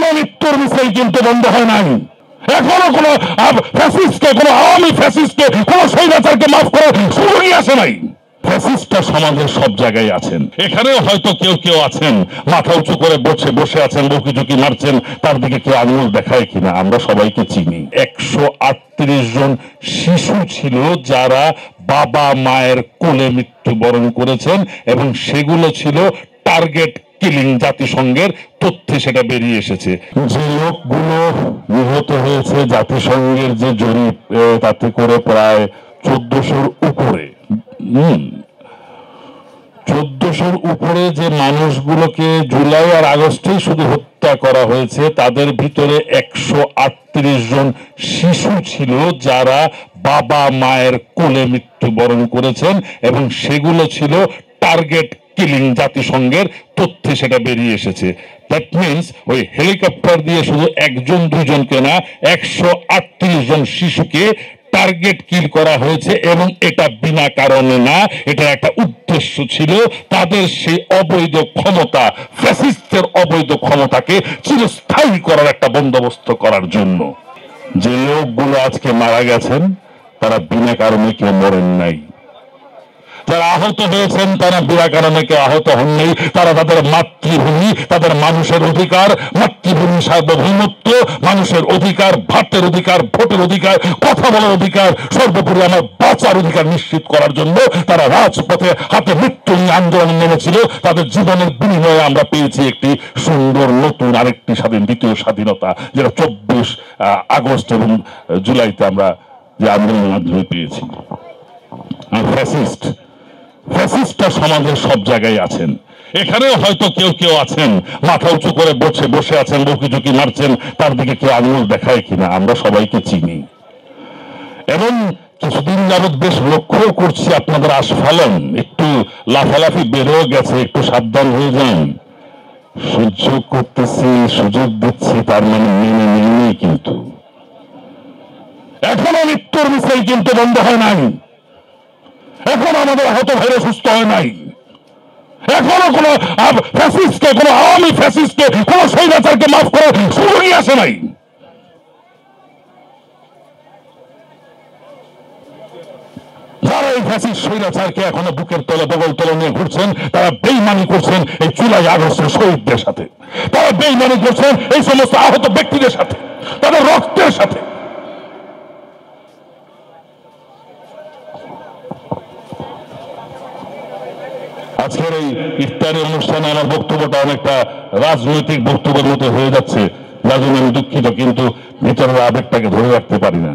এখনো মৃত্যুর মিছিল কিন্তু বন্ধ হয় নাই। এখনো কোন ফ্যাসিস্টকে, কোন আওয়ামী ফ্যাসিস্টকে, কোন স্বৈরাচারকে মাফ করার সুযোগই আসে নাই। ফ্যাসিস্টটা সমাজের সব জায়গায় আছেন। এখানেও হয়তো কেউ কেউ আছেন মাথা উঁচু করে বসে আছেন, বউকি ঝুঁকি মারছেন, তার দিকে কেউ আঙুল দেখায় কিনা আমরা সবাইকে চিনি। 138 জন শিশু ছিল যারা বাবা মায়ের কোলে মৃত্যুবরণ করেছেন এবং সেগুলো ছিল টার্গেট কিলিং। জাতিসংঘের তথ্যে সেটা বেরিয়ে এসেছে। যে লোকগুলো নিহত হয়েছে জাতিসংঘের যে জরিপ, তাতে করে প্রায় 1400-র উপরে 1400-র উপরে যে মানুষগুলোকে জুলাই আর আগস্টেই শুধু হত্যা করা হয়েছে, তাদের ভিতরে 138 জন শিশু ছিল যারা বাবা মায়ের কোলে মৃত্যুবরণ করেছেন এবং সেগুলো ছিল টার্গেট কিলিং। জাতিসংঘের তথ্যে সেটা বেরিয়ে এসেছে। দ্যাট মিনস ওই হেলিকপ্টার দিয়ে শুধু একজন দুজনকে না, 138 জন শিশুকে টার্গেট কিল করা হয়েছে এবং এটা বিনা কারণে না, এটা একটা উদ্দেশ্য ছিল। তাদের সেই অবৈধ ক্ষমতা, ফ্যাসিস্টের অবৈধ ক্ষমতাকে চিরস্থায়ী করার একটা বন্দোবস্ত করার জন্য। যে লোকগুলো আজকে মারা গেছেন তারা বিনা কারণে কেউ মরেন নাই। যারা আহত হয়েছেন তারা বিনা কারণে কেউ আহত হননি। তারা তাদের মাতৃভূমি, তাদের মানুষের অধিকার, মাতৃভূমি সার্বভৌমত্ব, মানুষের অধিকার, ভাতের অধিকার, ভোটের অধিকার, কথা বলার অধিকার, সর্বোপরি আমার বাঁচার অধিকার নিশ্চিত করার জন্য তারা রাজপথে হাতে মৃত্যু নিয়ে আন্দোলন নেমেছিল। তাদের জীবনের বিনিময়ে আমরা পেয়েছি একটি সুন্দর নতুন আরেকটি দ্বিতীয় স্বাধীনতা, যেটা 24 আগস্ট এবং জুলাইতে আমরা যে আন্দোলনের মাধ্যমে পেয়েছি। ফ্যাসিস্টটা সমাজের সব জায়গায় আছেন। এখানেও হয়তো কেউ কেউ আছেন মাথা উঁচু করে বসে আছেন, বউকি ঝুঁকি মারছেন, তার দিকে কেউ আঙুল দেখায় কিনা আমরা সবাইকে চিনি। এবং কিছুদিন যাবৎ বেশ লক্ষ্য করছি আপনাদের আস্ফালন একটু লাফালাফি বেড়েও গেছে। একটু সাবধান হয়ে যান। সহ্য করতেছি, সুযোগ দিচ্ছি, তার মানে মেনে নেই। কিন্তু এখনো মৃত্যুর মিছিল কিন্তু বন্ধ হয় নাই। এখন আমাদের আহত ভাইরা সুস্থ হয় নাই। এখনো কোন ফ্যাসিস্টকে, কোন আওয়ামী ফ্যাসিস্টকে, কোন স্বৈরাচারকে মাফ করার সুযোগই আসে নাই। যারা এই ফ্যাসিস্ট স্বৈরাচারকে এখনো বুকের তলে, বগল তলে নিয়ে ঘুরছেন, তারা বেইমানি করছেন এই জুলাই আগস্টের শহীদদের সাথে। তারা বেইমানি করছেন এই সমস্ত আহত ব্যক্তিদের সাথে, তাদের রক্তের সাথে। আজকের এই ইফতারি অনুষ্ঠানে আমার বক্তব্যটা অনেকটা রাজনৈতিক বক্তব্যের মতো হয়ে যাচ্ছে, যার জন্য আমি দুঃখিত, কিন্তু ভিতরের আবেগটাকে ধরে রাখতে পারি না।